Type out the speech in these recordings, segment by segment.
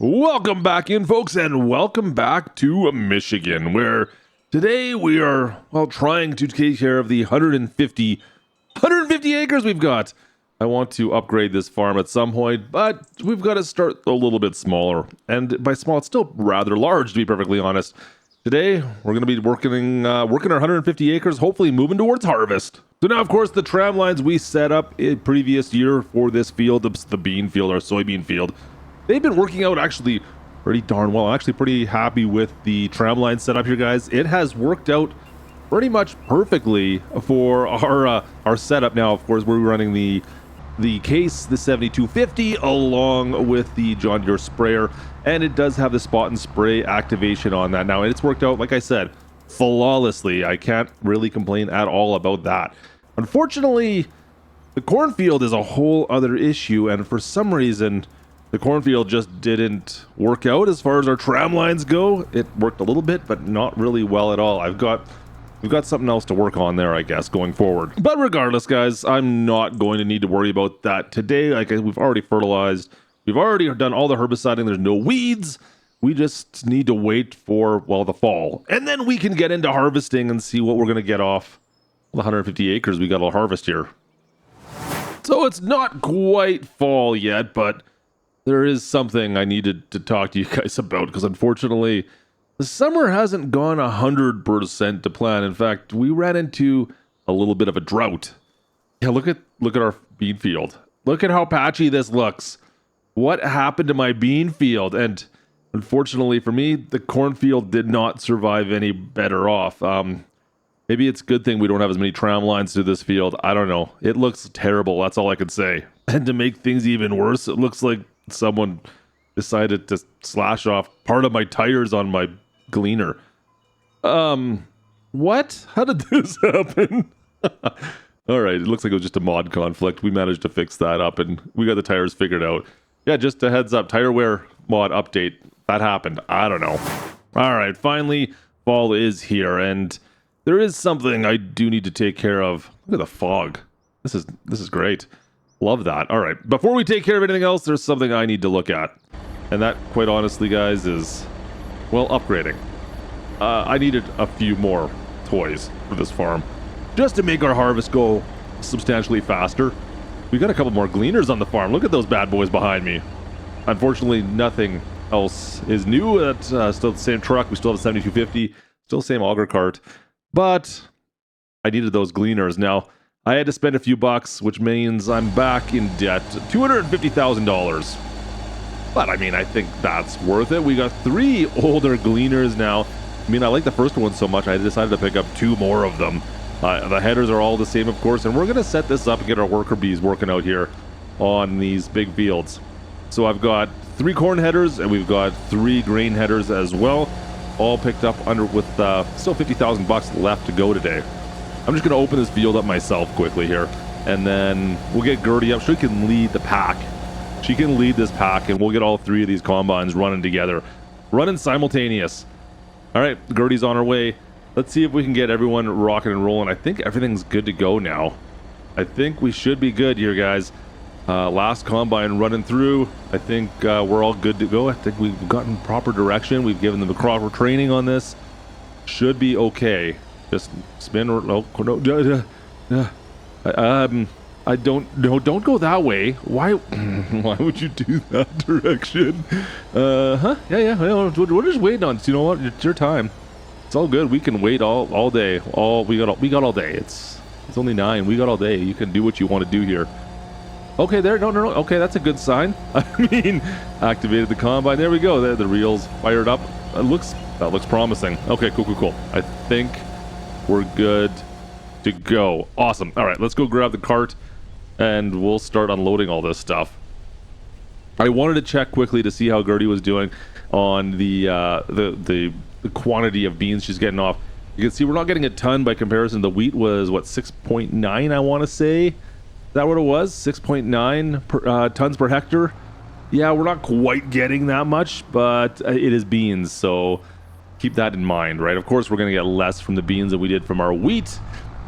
Welcome back in, folks, and welcome back to Michigan, where today we are, well, trying to take care of the 150 acres we've got. I want to upgrade this farm at some point, but we've got to start a little bit smaller. And by small, it's still rather large, to be perfectly honest. Today, we're going to be working our 150 acres, hopefully moving towards harvest. So now, of course, the tram lines we set up in previous year for this field, the bean field, our soybean field, they've been working out actually pretty darn well. I'm actually pretty happy with the tram line setup here, guys. It has worked out pretty much perfectly for our setup. Now, of course, we're running the case, the 7250, along with the John Deere sprayer, and it does have the spot and spray activation on that now, and it's worked out, like I said, flawlessly. I can't really complain at all about that. Unfortunately, the cornfield is a whole other issue, and for some reason the cornfield just didn't work out as far as our tram lines go. It worked a little bit, but not really well at all. We've got something else to work on there, I guess, going forward. But regardless, guys, I'm not going to need to worry about that today. Like, we've already fertilized. We've already done all the herbiciding. There's no weeds. We just need to wait for, well, the fall. And then we can get into harvesting and see what we're going to get off the 150 acres we got to harvest here. So it's not quite fall yet, but there is something I needed to talk to you guys about, because unfortunately, the summer hasn't gone 100% to plan. In fact, we ran into a little bit of a drought. Yeah, look at our bean field. Look at how patchy this looks. What happened to my bean field? And unfortunately for me, the cornfield did not survive any better off. Maybe it's a good thing we don't have as many tram lines through this field. I don't know. It looks terrible. That's all I could say. And to make things even worse, it looks like someone decided to slash off part of my tires on my gleaner. What? How did this happen? All right, it looks like it was just a mod conflict. We managed to fix that up, and we got the tires figured out. Yeah, just a heads up, tire wear mod update. That happened. I don't know. All right, finally, fall is here, and there is something I do need to take care of. Look at the fog. This is great. Love that. All right, before we take care of anything else, there's something I need to look at. And that, quite honestly, guys, is, well, upgrading. I needed a few more toys for this farm, just to make our harvest go substantially faster. We got a couple more gleaners on the farm. Look at those bad boys behind me. Unfortunately, nothing else is new. It's still the same truck. We still have a 7250, still the same auger cart. But I needed those gleaners. Now, I had to spend a few bucks, which means I'm back in debt. $250,000. But I mean, I think that's worth it. We got 3 older gleaners now. I mean, I like the first one so much, I decided to pick up 2 more of them. The headers are all the same, of course, and we're going to set this up and get our worker bees working out here on these big fields. So I've got 3 corn headers, and we've got 3 grain headers as well, all picked up with still $50,000 left to go today. I'm just going to open this field up myself quickly here, and then we'll get Gertie up. She can lead the pack. She can lead this pack, and we'll get all 3 of these combines running together, running simultaneous. All right, Gertie's on her way. Let's see if we can get everyone rocking and rolling. I think everything's good to go now. I think we should be good here, guys. Last combine running through. I think we're all good to go. I think we've gotten proper direction. We've given them the proper training on this. Should be okay. Just spin. No. I don't. No, don't go that way. Why? Why would you do that direction? Yeah. We're just waiting on it. You know what? It's your time. It's all good. We can wait all day. We got all day. It's only 9. We got all day. You can do what you want to do here. Okay, there. No. Okay, that's a good sign. I mean, activated the combine. There we go. There, the reels fired up. That looks promising. Okay, cool. I think we're good to go. Awesome. All right, let's go grab the cart, and we'll start unloading all this stuff. I wanted to check quickly to see how Gertie was doing on the quantity of beans she's getting off. You can see we're not getting a ton by comparison. The wheat was, what, 6.9, I want to say? Is that what it was? 6.9 tons per hectare? Yeah, we're not quite getting that much, but it is beans, so keep that in mind, right? Of course, we're going to get less from the beans than we did from our wheat.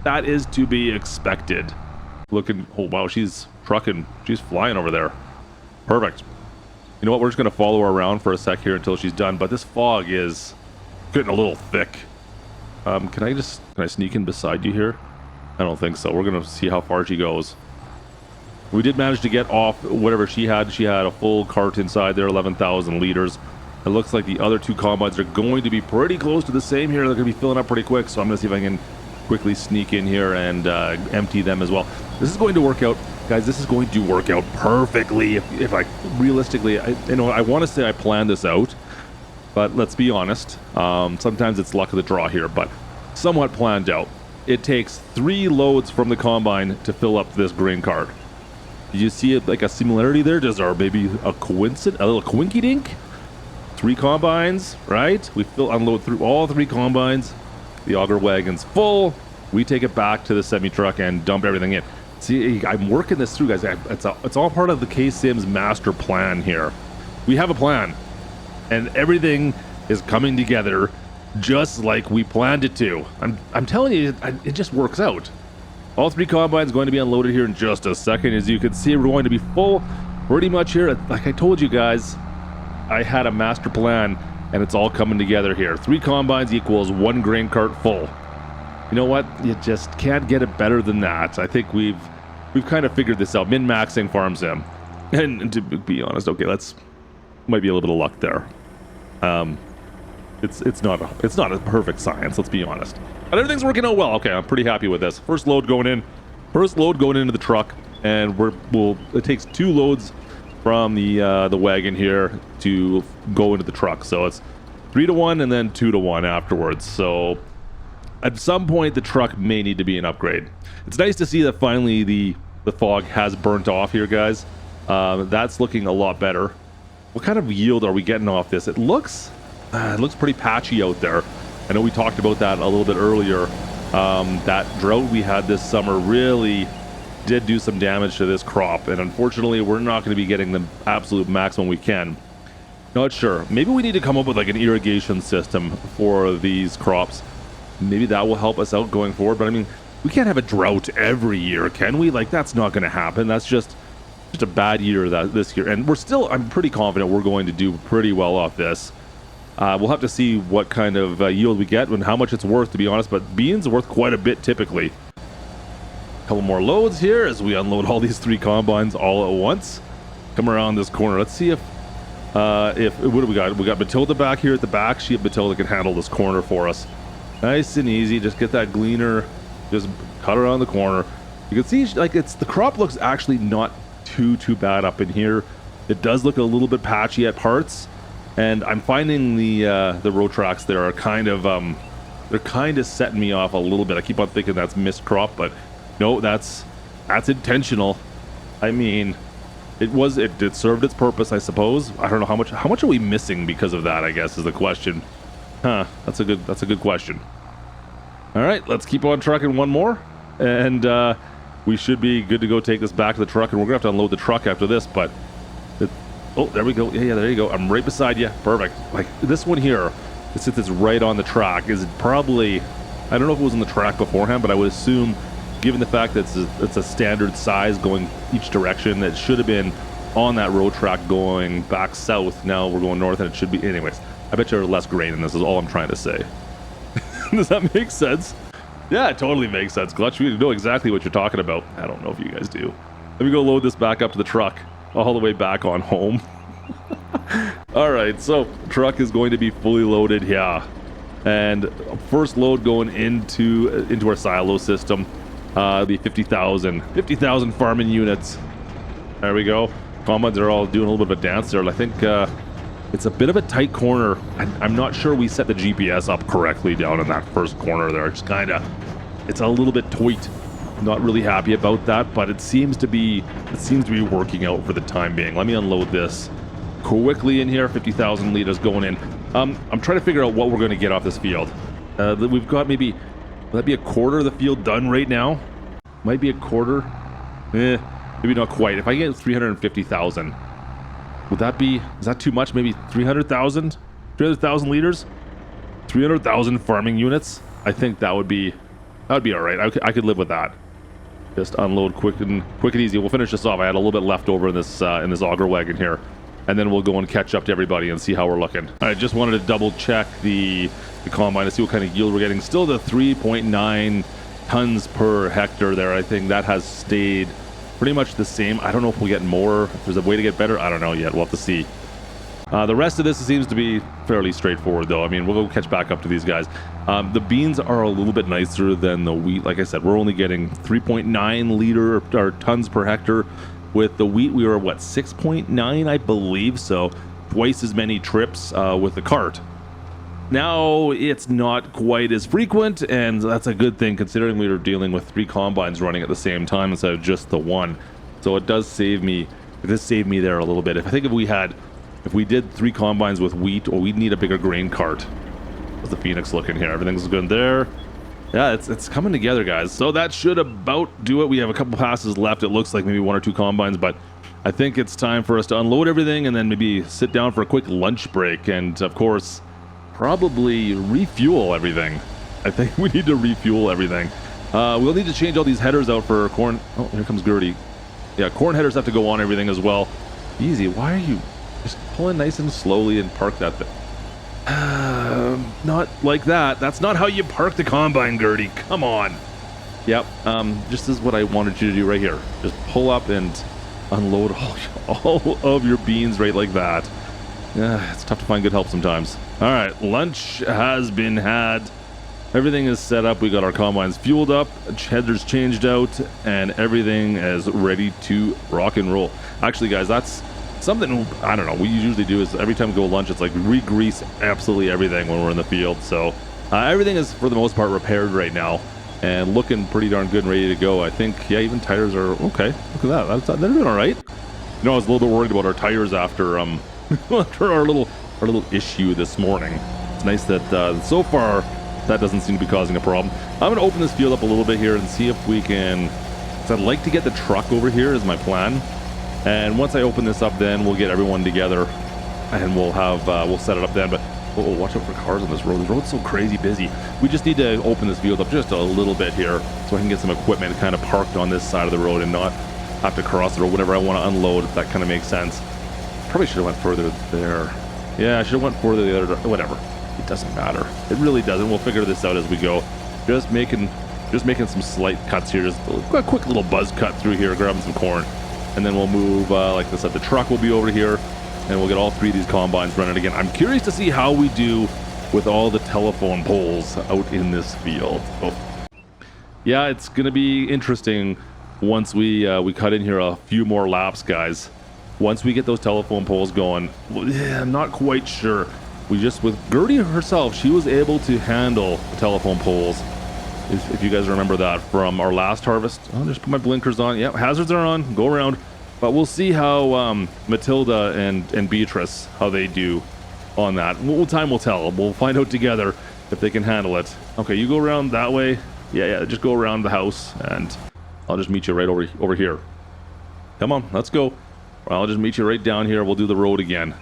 That is to be expected. Looking, oh wow, she's trucking. She's flying over there. Perfect. You know what? We're just going to follow her around for a sec here until she's done. But this fog is getting a little thick. Can I sneak in beside you here? I don't think so. We're going to see how far she goes. We did manage to get off whatever she had. She had a full cart inside there, 11,000 liters. It looks like the other two combines are going to be pretty close to the same here. They're going to be filling up pretty quick. So I'm going to see if I can quickly sneak in here and empty them as well. This is going to work out. Guys, this is going to work out perfectly. If I realistically, I want to say I planned this out, but let's be honest. Sometimes it's luck of the draw here, but somewhat planned out. It takes 3 loads from the combine to fill up this grain cart. Do you see it like a similarity there? Does there maybe a coincidence, a little quinky dink? 3 combines, right? We unload through all 3 combines. The auger wagon's full. We take it back to the semi truck and dump everything in. See, I'm working this through, guys. It's all part of the KSIM's master plan here. We have a plan, and everything is coming together just like we planned it to. I'm telling you, it just works out. All 3 combines going to be unloaded here in just a second. As you can see, we're going to be full pretty much here. Like I told you guys, I had a master plan, and it's all coming together here. 3 combines equals 1 grain cart full. You know what? You just can't get it better than that. I think we've kind of figured this out. Min-maxing farm sim. And to be honest, okay, might be a little bit of luck there. It's not a perfect science, let's be honest. But everything's working out well. Okay, I'm pretty happy with this. First load going into the truck, and it takes 2 loads from the wagon here to go into the truck. So it's 3 to 1 and then 2 to 1 afterwards. So at some point the truck may need to be an upgrade. It's nice to see that finally the fog has burnt off here, guys. That's looking a lot better. What kind of yield are we getting off this? It looks pretty patchy out there. I know we talked about that a little bit earlier. That drought we had this summer really did do some damage to this crop, and unfortunately we're not going to be getting the absolute maximum we can. Not sure. Maybe we need to come up with like an irrigation system for these crops. Maybe that will help us out going forward. But I mean, we can't have a drought every year, can we? Like, that's not going to happen. That's just a bad year this year. And I'm pretty confident we're going to do pretty well off this. We'll have to see what kind of yield we get and how much it's worth, to be honest. But beans are worth quite a bit typically. A couple more loads here as we unload all these 3 combines all at once. Come around this corner. Let's see what do we got? We got Matilda back here at the back. Matilda can handle this corner for us. Nice and easy. Just get that gleaner. Just cut around the corner. You can see like the crop looks actually not too bad up in here. It does look a little bit patchy at parts, and I'm finding the row tracks there are kind of they're kind of setting me off a little bit. I keep on thinking that's missed crop, but no, that's intentional. I mean, it did served its purpose, I suppose. I don't know how much are we missing because of that, I guess is the question. Huh, that's a good question. All right, let's keep on trucking one more, and we should be good to go take this back to the truck, and we're gonna have to unload the truck after this, but oh, there we go. Yeah, there you go. I'm right beside you. Perfect. Like this one here, since it's right on the track, is probably, I don't know if it was on the track beforehand, but I would assume, given the fact that it's a standard size going each direction, that should have been on that road track going back south. Now we're going north, and it should be. Anyways, I bet you're less grain in this is all I'm trying to say. Does that make sense? Yeah, it totally makes sense. Klutch, you know exactly what you're talking about. I don't know if you guys do. Let me go load this back up to the truck, all the way back on home. All right, so truck is going to be fully loaded here, and first load going into our silo system. It'll be 50,000 farming units. There we go. Combines are all doing a little bit of a dance there. I think it's a bit of a tight corner. I'm not sure we set the GPS up correctly down in that first corner there. It's a little bit tight. Not really happy about that, but it seems to be working out for the time being. Let me unload this quickly in here. 50,000 liters going in. I'm trying to figure out what we're going to get off this field. We've got maybe, will that be a quarter of the field done right now? Might be a quarter. Maybe not quite. If I get 350,000, is that too much? Maybe 300,000 liters, 300,000 farming units. I think that would be all right. I could live with that. Just unload quick and easy. We'll finish this off. I had a little bit left over in this auger wagon here. and then we'll go and catch up to everybody and see how we're looking. All right, just wanted to double check the combine to see what kind of yield we're getting. Still the 3.9 tons per hectare there. I think that has stayed pretty much the same. I don't know if we'll get more, if there's a way to get better. I don't know yet. We'll have to see. The rest of this seems to be fairly straightforward, though. I mean, we'll go catch back up to these guys. The beans are a little bit nicer than the wheat. Like I said, we're only getting 3.9 liter or tons per hectare. With the wheat, we were, what, 6.9, I believe. So twice as many trips with the cart. Now it's not quite as frequent, and that's a good thing considering we were dealing with 3 combines running at the same time instead of just the one. So it does save me. This saved me there a little bit. If we did 3 combines with wheat, or we'd need a bigger grain cart. How's the Phoenix looking here? Everything's good there. Yeah, it's coming together, guys. So that should about do it. We have a couple passes left. It looks like maybe 1 or 2 combines, but I think it's time for us to unload everything and then maybe sit down for a quick lunch break. And of course, probably refuel everything. I think we need to refuel everything. We'll need to change all these headers out for corn. Oh, here comes Gertie. Yeah, corn headers have to go on everything as well. Easy. Why are you just pulling nice and slowly and park that thing? Not like that. That's not how you park the combine, Gertie. Come on. Yep. Just is what I wanted you to do right here. Just pull up and unload all of your beans right like that. It's tough to find good help sometimes. All right, lunch has been had. Everything is set up. We got our combines fueled up, headers changed out, and everything is ready to rock and roll. Actually, guys, that's something, I don't know, we usually do is every time we go lunch, it's like re-grease absolutely everything when we're in the field. So everything is, for the most part, repaired right now and looking pretty darn good and ready to go. I think, yeah, even tires are okay. Look at that. They're doing all right. You know, I was a little bit worried about our tires after after our little issue this morning. It's nice that so far that doesn't seem to be causing a problem. I'm going to open this field up a little bit here and see if we can, because I'd like to get the truck over here is my plan. And once I open this up, then we'll get everyone together and we'll set it up then. But watch out for cars on this road. The road's so crazy busy. We just need to open this field up just a little bit here so I can get some equipment kind of parked on this side of the road and not have to cross the road whenever I want to unload, if that kind of makes sense. Probably should have went further there. Yeah, I should have went further the other, whatever. It doesn't matter. It really doesn't. We'll figure this out as we go. Just making some slight cuts here. Just a quick little buzz cut through here, grabbing some corn. And then we'll move, like I said, the truck will be over here, and we'll get all 3 of these combines running again. I'm curious to see how we do with all the telephone poles out in this field. Oh. Yeah, it's going to be interesting once we cut in here a few more laps, guys. Once we get those telephone poles going, I'm not quite sure. With Gertie herself, she was able to handle the telephone poles. If you guys remember that from our last harvest. I'll just put my blinkers on. Yep, hazards are on. Go around. But we'll see how Matilda and Beatrice, how they do on that. Time will tell. We'll find out together if they can handle it. Okay, you go around that way. Yeah, just go around the house, and I'll just meet you right over here. Come on, let's go. I'll just meet you right down here. We'll do the road again.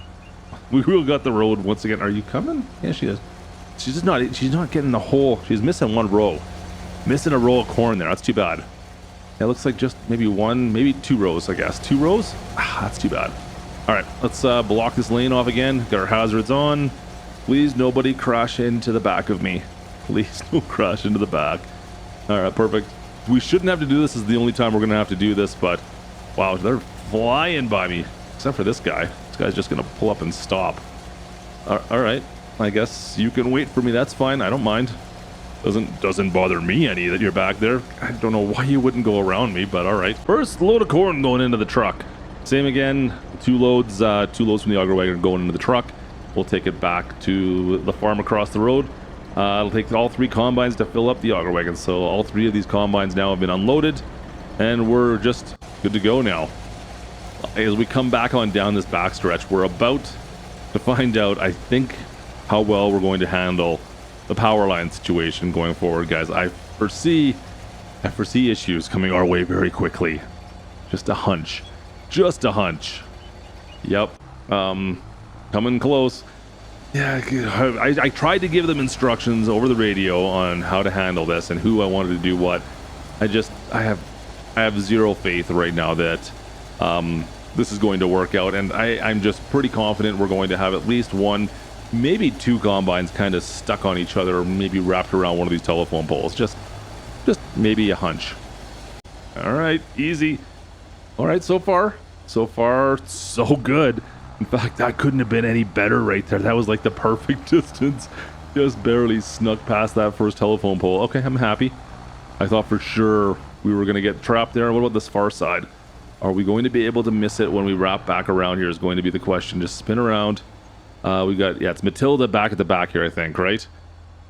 We will got the road once again. Are you coming? Yeah, she is. She's not getting the whole. She's missing 1 row. Missing a row of corn there. That's too bad. It looks like just maybe 1, maybe 2 rows, I guess. 2 rows? That's too bad. All right, let's block this lane off again. Got our hazards on. Please, nobody crash into the back of me. Please, don't crash into the back. All right, perfect. We shouldn't have to do this. This is the only time we're going to have to do this, but wow, they're flying by me. Except for this guy. This guy's just going to pull up and stop. All right. I guess you can wait for me. That's fine. I don't mind. Doesn't bother me any that you're back there. I don't know why you wouldn't go around me, but all right. First load of corn going into the truck. Same again. 2 loads from the auger wagon going into the truck. We'll take it back to the farm across the road. It'll take all 3 combines to fill up the auger wagon. So all 3 of these combines now have been unloaded, and we're just good to go now. As we come back on down this backstretch, we're about to find out, I think, how well we're going to handle the power line situation going forward, guys. I foresee issues coming our way very quickly. Just a hunch. Yep. Coming close. Yeah, I tried to give them instructions over the radio on how to handle this and who I wanted to do what. I have zero faith right now that this is going to work out, and I'm just pretty confident we're going to have at least one, maybe two combines kind of stuck on each other, or maybe wrapped around one of these telephone poles. Just maybe a hunch. All right, easy. All right, so far so good. In fact, that couldn't have been any better right there. That was like the perfect distance. Just barely snuck past that first telephone pole. Okay, I'm happy. I thought for sure we were going to get trapped there. What about this far side? Are we going to be able to miss it when we wrap back around here is going to be the question. Just spin around. We got, it's Matilda back at the back here, I think, right?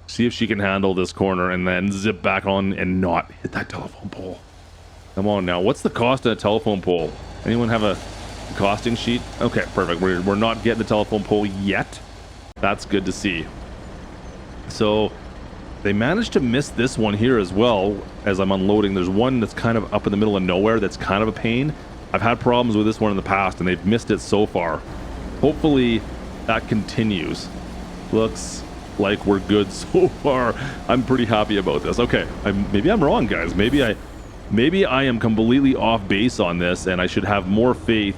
See if she can handle this corner and then zip back on and not hit that telephone pole. Come on now. What's the cost of a telephone pole? Anyone have a costing sheet? Okay, perfect. We're not getting the telephone pole yet. That's good to see. So they managed to miss this one here as well as I'm unloading. There's one that's kind of up in the middle of nowhere that's kind of a pain. I've had problems with this one in the past and they've missed it so far. Hopefully that continues. Looks like we're good so far. I'm pretty happy about this. Okay, maybe I'm wrong, guys. Maybe I am completely off base on this and I should have more faith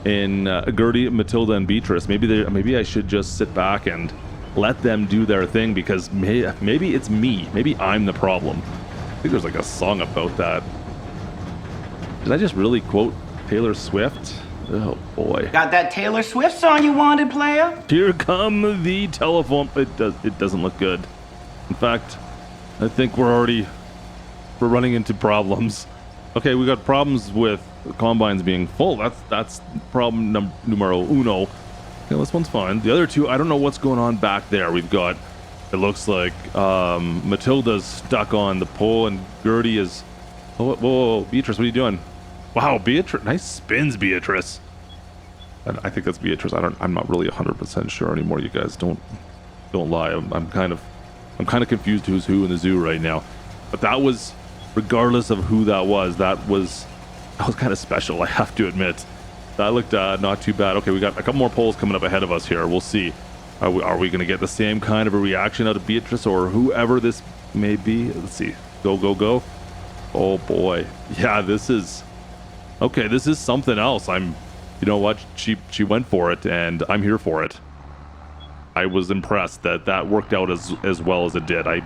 in Gertie, Matilda, and Beatrice. Maybe I should just sit back and let them do their thing, because maybe it's me. Maybe I'm the problem. I think there's like a song about that. Did I just really quote Taylor Swift? Oh boy. Got that Taylor Swift song you wanted, player? Here come the telephone. It doesn't look good. In fact, I think we're running into problems. Okay, we got problems with combines being full. That's problem numero uno. Okay, this one's fine. The other two, I don't know what's going on back there. We've got, it looks like Matilda's stuck on the pole and Gertie is, whoa, Beatrice, what are you doing? Wow, Beatrice, nice spins, Beatrice. I think that's Beatrice. I'm not really 100% sure anymore. You guys don't lie. I'm kind of confused who's who in the zoo right now. But that was, regardless of who that was kind of special, I have to admit. That looked not too bad. Okay, we got a couple more poles coming up ahead of us here. We'll see. Are we going to get the same kind of a reaction out of Beatrice or whoever this may be? Let's see. Go. Oh boy. Yeah, this is something else. You know what? She went for it and I'm here for it. I was impressed that worked out as well as it did. I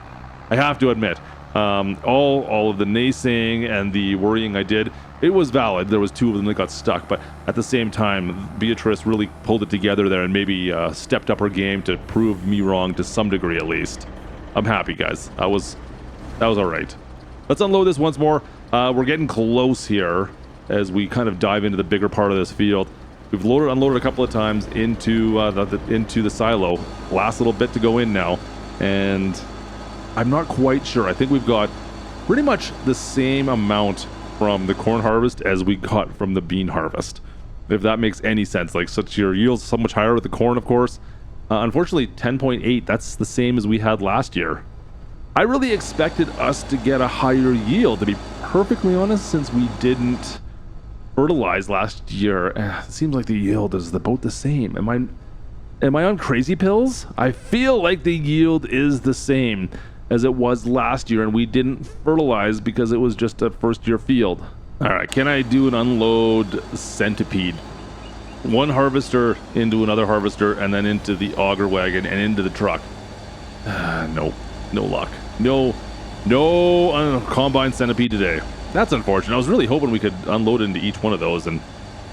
have to admit. All of the naysaying and the worrying I did, it was valid. There was two of them that got stuck, but at the same time, Beatrice really pulled it together there and maybe stepped up her game to prove me wrong to some degree at least. I'm happy, guys. That was all right. Let's unload this once more. We're getting close here as we kind of dive into the bigger part of this field. We've unloaded a couple of times into the silo. Last little bit to go in now, and I'm not quite sure. I think we've got pretty much the same amount from the corn harvest as we got from the bean harvest, if that makes any sense. Like, such your yields so much higher with the corn, of course. Unfortunately, 10.8, that's the same as we had last year. I really expected us to get a higher yield, to be perfectly honest, since we didn't fertilize last year. It seems like the yield is about the same. Am I on crazy pills? I feel like the yield is the same as it was last year, and we didn't fertilize because it was just a first-year field. All right, can I do an unload centipede? One harvester into another harvester, and then into the auger wagon and into the truck. No luck. No combine centipede today. That's unfortunate. I was really hoping we could unload into each one of those and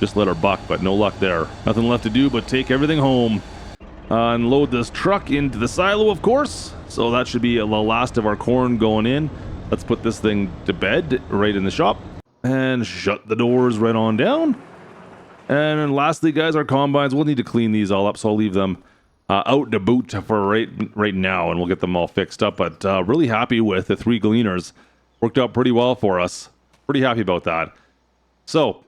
just let her buck, but no luck there. Nothing left to do but take everything home. Unload this truck into the silo, of course. So that should be the last of our corn going in. Let's put this thing to bed right in the shop and shut the doors right on down. And then lastly, guys, our combines, we'll need to clean these all up, so I'll leave them out to boot for right now, and we'll get them all fixed up. But really happy with the 3 gleaners. Worked out pretty well for us. Pretty happy about that. So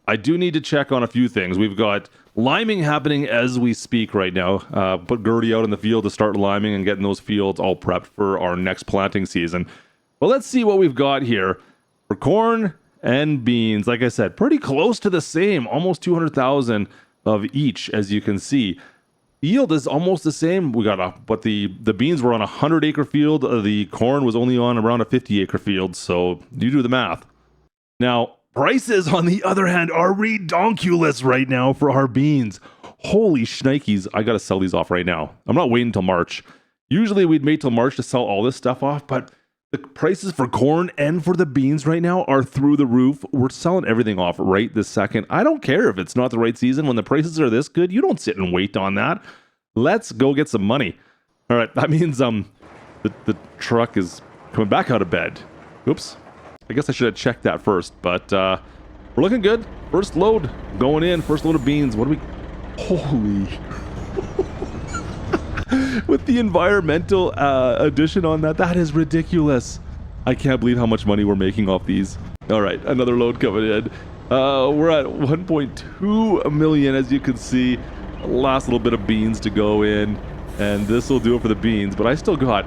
I do need to check on a few things. We've got liming happening as we speak right now. Put Gertie out in the field to start liming and getting those fields all prepped for our next planting season. Well, let's see what we've got here for corn and beans. Like I said, pretty close to the same, almost 200,000 of each, as you can see. Yield is almost the same. We got but the beans were on a 100-acre field. The corn was only on around a 50-acre field. So you do the math. Now, Prices, on the other hand, are redonkulous right now for our beans. Holy shnikes, I gotta sell these off right now. I'm not waiting until March. Usually we'd wait till March to sell all this stuff off, but the prices for corn and for the beans right now are through the roof. We're selling everything off right this second. I don't care if it's not the right season. When the prices are this good, you don't sit and wait on that. Let's go get some money. All right, that means the truck is coming back out of bed. Oops. I guess I should have checked that first, but we're looking good. First load going in, first load of beans. What do we... Holy... With the environmental addition on that, that is ridiculous. I can't believe how much money we're making off these. All right, another load coming in. We're at 1.2 million, as you can see. Last little bit of beans to go in, and this will do it for the beans. But I still got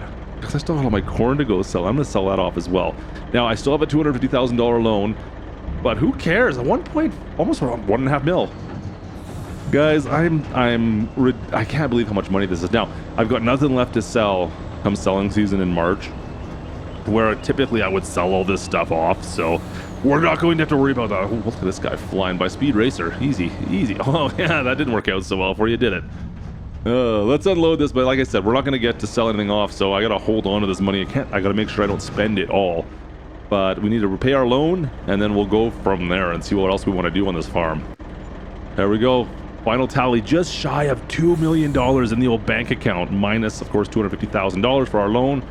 all my corn to go sell. I'm going to sell that off as well. Now, I still have a $250,000 loan, but who cares? Almost around 1.5 mil. Guys, I can't believe how much money this is. Now, I've got nothing left to sell come selling season in March, where typically I would sell all this stuff off, so we're not going to have to worry about that. Oh, look at this guy flying by. Speed racer. Easy, easy. Oh, yeah, that didn't work out so well for you, did it? Let's unload this, but like I said, we're not going to get to sell anything off, so I got to hold on to this money. I got to make sure I don't spend it all. But we need to repay our loan, and then we'll go from there and see what else we want to do on this farm. There we go. Final tally, just shy of $2 million in the old bank account, minus, of course, $250,000 for our loan.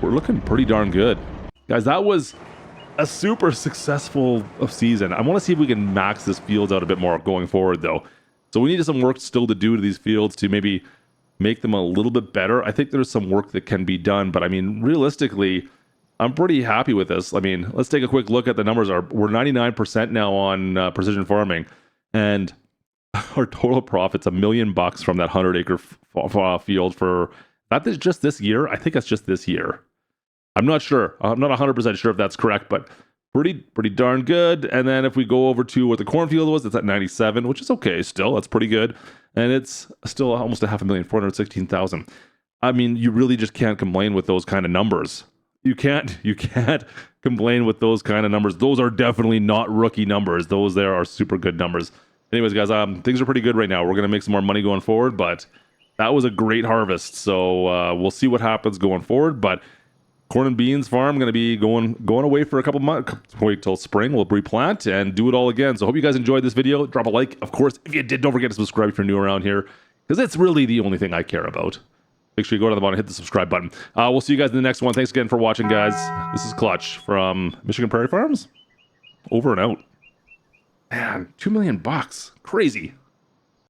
We're looking pretty darn good. Guys, that was a super successful season. I want to see if we can max this fields out a bit more going forward, though. So we need some work still to do to these fields to maybe make them a little bit better. I think there's some work that can be done, but I mean, realistically, I'm pretty happy with this. I mean, let's take a quick look at the numbers. We're 99% now on precision farming, and our total profit's $1 million from that 100-acre field for that is just this year. I think that's just this year. I'm not sure. I'm not 100% sure if that's correct, but pretty darn good. And then if we go over to what the cornfield was, it's at 97, which is okay still. That's pretty good. And it's still almost $500,000, 416,000. I mean, you really just can't complain with those kind of numbers. You can't complain with those kind of numbers. Those are definitely not rookie numbers. Those there are super good numbers. Anyways, guys, things are pretty good right now. We're going to make some more money going forward, but that was a great harvest. So we'll see what happens going forward. But corn and beans farm going to be going away for a couple months. Wait till spring. We'll replant and do it all again. So hope you guys enjoyed this video. Drop a like. Of course, if you did, don't forget to subscribe if you're new around here, because it's really the only thing I care about. Make sure you go to the bottom and hit the subscribe button. We'll see you guys in the next one. Thanks again for watching, guys. This is Klutch from Michigan Prairie Farms. Over and out. Man, $2 million. Crazy.